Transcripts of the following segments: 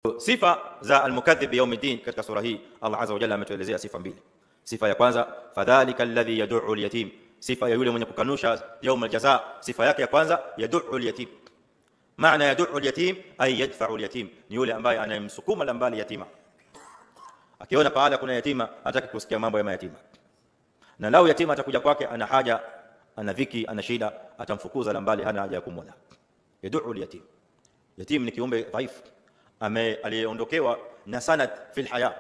Sifa za al-mukaththib yawm ad-din katika sura hii Allah azza wa jalla ametuelezea sifa mbili. Sifa ya kwanza fadhalika alladhi yad'u al-yatim, sifa ya yule mwenye kukanusha yawm al-jazaa. Sifa yake ya kwanza yad'u al-yatim. Maana yad'u al-yatim ay yadfa'u al-yatim, ni yule ambaye anayemsukuma lambali yatima. Akiona pahala kuna yatima hataki kusikia mambo ya mayatima, na lao yatima atakuja kwake ana haja, ana dhiki, ana shida, atamfukuza lambali, hana haja ya kumwona. Yad'u al-yatim. Yatim ni kiumbe dhaifu aliyeondokewa na sanad fil haya.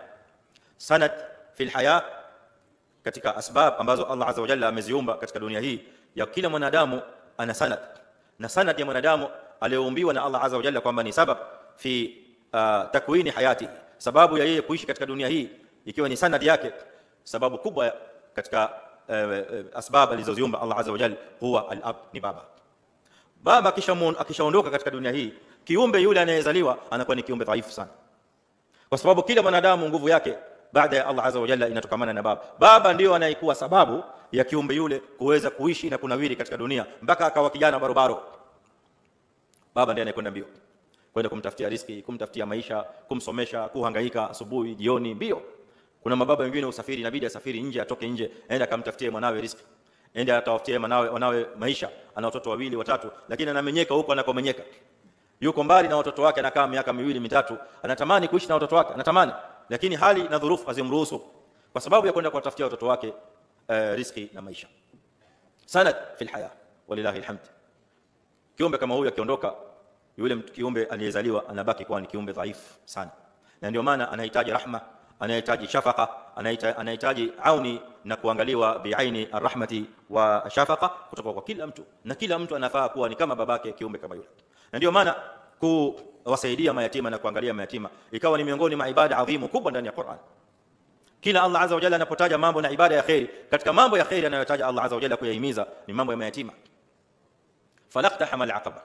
Sanad fil haya katika asbab ambazo Allah azza wa jalla ameziumba katika dunia hii ya kila mwanadamu ana sanad, na sanad ya mwanadamu aliyoumbiwa na Allah azza wa jalla kwamba ni sabab fi takwini hayati, sababu ya yeye kuishi katika dunia hii ikiwa ni sanad yake. Sababu kubwa katika asbab alizoziumba Allah azza wa jalla huwa al-ab, ni baba. Baba akishaondoka katika dunia hii, kiumbe yule anayezaliwa anakuwa ni kiumbe dhaifu sana, kwa sababu kila mwanadamu nguvu yake baada ya Allah azza wa jalla inatokamana na baba. Baba ndio anayekuwa sababu ya kiumbe yule kuweza kuishi na kunawiri katika dunia mpaka akawa kijana barobaro. Baba ndiye anayekwenda mbio kwenda kumtafutia riziki, kumtafutia maisha, kumsomesha, kuhangaika asubuhi jioni mbio. Kuna mababa wengine usafiri, inabidi asafiri nje, atoke nje aende akamtafutie mwanawe riziki, aende atawafutie wanawe maisha. Ana watoto wawili watatu, lakini anamenyeka huko anakomenyeka, yuko mbali na watoto wake, anakaa miaka miwili mitatu, anatamani kuishi na watoto wake, anatamani, lakini hali na dhurufu hazimruhusu kwa sababu ya kwenda kuwatafutia watoto wake riziki na maisha. Sanad fil haya, walillahi alhamd. Kiumbe kama huyu akiondoka, yule kiumbe aliyezaliwa anabaki kuwa ni kiumbe dhaifu sana, na ndio maana anahitaji rahma, anahitaji shafaqa, anahitaji auni na kuangaliwa biaini arrahmati wa shafaqa kutoka kwa kila mtu, na kila mtu anafaa kuwa ni kama babake kiumbe kama yule. Na ndio maana kuwasaidia mayatima na kuangalia mayatima ikawa ni miongoni mwa ibada adhimu kubwa ndani ya Qur'an. Kila Allah azza wa jalla anapotaja mambo na ibada ya khairi, katika mambo ya khairi anayotaja Allah azza wa jalla kuyahimiza ni mambo ya mayatima. Falaqtahama al-aqaba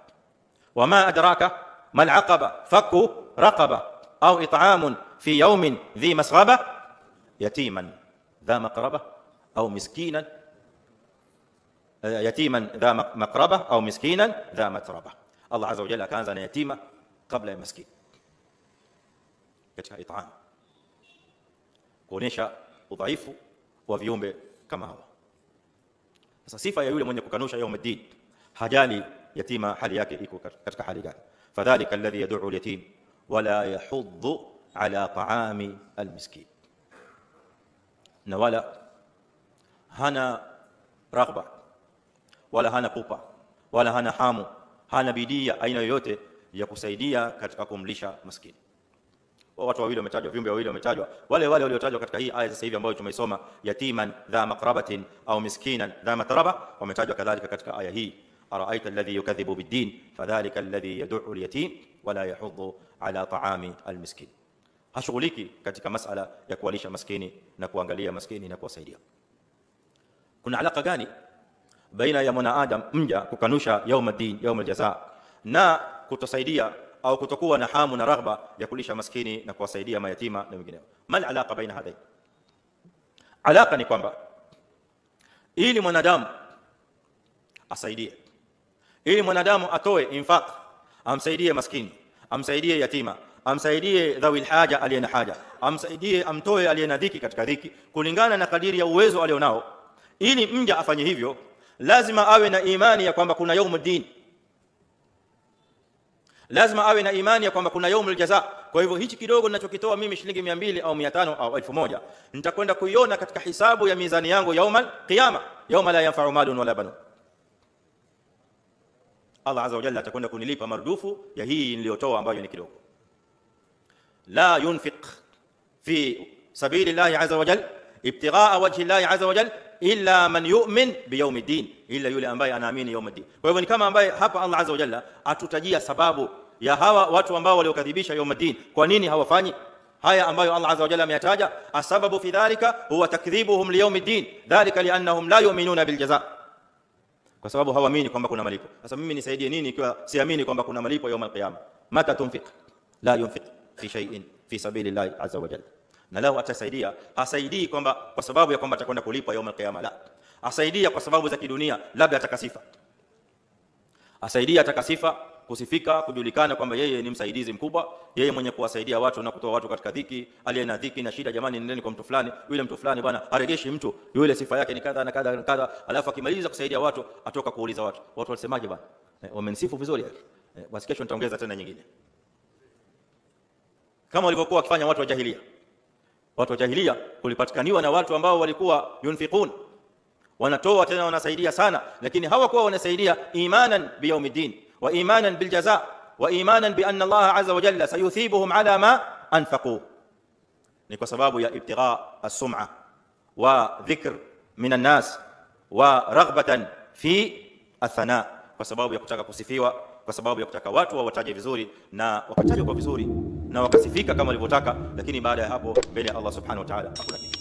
wama adraka ma al-aqaba fakku raqaba au it'amun fi yawmin dhi masghaba yatiman dha maqraba au miskinan yatiman dha maqraba au miskinan dha matraba. Allah azza wa jalla akaanza na yatima kabla ya maskini katika it'am, kuonesha udhaifu wa viumbe kama hawa. Sasa sifa ya yule mwenye kukanusha yawm ad-din, hajali yatima hali yake iko katika hali gani. Fadhalika alladhi yad'u al-yatim wala yahuddu ala ta'ami al-miskin, na wala hana raghba wala hana pupa wala hana hamu, hana bidii aina yoyote ya kusaidia katika kumlisha maskini. Watu wawili wametajwa, viumbe wawili wametajwa, wale waliotajwa katika hii aya sasa hivi ambayo tumeisoma, yatiman dha maqrabatin au miskinan dha matraba, wametajwa kadhalika katika aya hii. Araaita alladhi yukadhibu bid-din fadhalika alladhi yad'u al-yatim wala yahuddu ala ta'ami al-miskin. Hashughuliki katika masala ya kuwalisha maskini na kuangalia maskini na kuwasaidia. Kuna alaka gani baina ya mwanadamu mja kukanusha yawm ad-din, yawm al-jazaa, na kutosaidia au kutokuwa na hamu na raghba ya kulisha maskini na kuwasaidia mayatima na wengineo? Mal alaka baina hadain? Alaka ni kwamba ili mwanadamu asaidie, ili mwanadamu atoe infaq, amsaidie maskini, amsaidie yatima, amsaidie dhawi alhaja aliyena haja, amsaidie, amtoe aliyena dhiki katika dhiki, kulingana na kadiri ya uwezo alionao. Ili mja afanye hivyo, lazima awe na imani ya kwamba kuna yawm ad-din, lazima awe na imani ya kwamba kuna yawm al-jazaa. Kwa hivyo hichi kidogo ninachokitoa mimi, shilingi 200 au 500 au 1000, nitakwenda kuiona katika hisabu ya mizani yangu yawm al-qiyama, yawma la yanfa'u malun wala banun. Allah azza wa jalla atakwenda kunilipa marudufu ya hii niliyotoa ambayo ni kidogo. La yunfiq fi sabilillahi azza wa jalla ibtighaa wajhi llahi azza wa jalla illa man yu'min bi yawm ad-din, illa yule ambaye anaamini yawm ad-din. Kwa hivyo ni kama ambaye hapa Allah azza wa jalla atutajia sababu ya hawa watu ambao waliokadhibisha yawm ad-din, kwa nini hawafanyi haya ambayo Allah azza wa jalla ameyataja. Asababu fi dhalika huwa takdhibuhum li yawm ad-din, dhalika li'annahum la yu'minuna bil jazaa, kwa sababu hawaamini kwamba kuna malipo. Sasa mimi nisaidie nini ikiwa siamini kwamba kuna malipo yawm al-qiyama? Mata tunfiq? La yunfiq fi shay'in fi sabilillahi azza wa jalla. Na lao atasaidia, hasaidii kwamba kwa sababu ya kwamba atakwenda kulipwa yawm al-qiyama, la, asaidia kwa sababu za kidunia, labda atakasifa, asaidia atakasifa kusifika, kujulikana kwamba yeye ni msaidizi mkubwa, yeye mwenye kuwasaidia watu na kutoa watu katika dhiki, aliye na dhiki na shida, jamani nendeni kwa mtu fulani, yule mtu fulani bwana aregeshi mtu yule, sifa yake ni kadha na kadha na kadha. Alafu akimaliza kusaidia watu atoka kuuliza watu walisemaje bwana, wamenisifu vizuri, basi kesho nitaongeza tena nyingine, kama walivyokuwa wakifanya watu wa jahiliya. Watu wa jahiliya kulipatikaniwa na watu ambao walikuwa yunfiqun, wanatoa tena wanasaidia sana, lakini hawakuwa wanasaidia imanan biyaumiddin wa imanan biljaza wa imanan bi anna Allah azza wa jalla sayuthibuhum ala ma anfaqu. Ni kwa sababu ya ibtigha as-sum'a wa dhikr min an-nas wa raghbatan fi athana, kwa sababu ya kutaka kusifiwa, kwa sababu ya kutaka watu wawataje vizuri na wakatajwa kwa vizuri na wakasifika kama walivyotaka, lakini baada ya hapo mbele ya Allah subhanahu wa ta'ala hakuna kitu.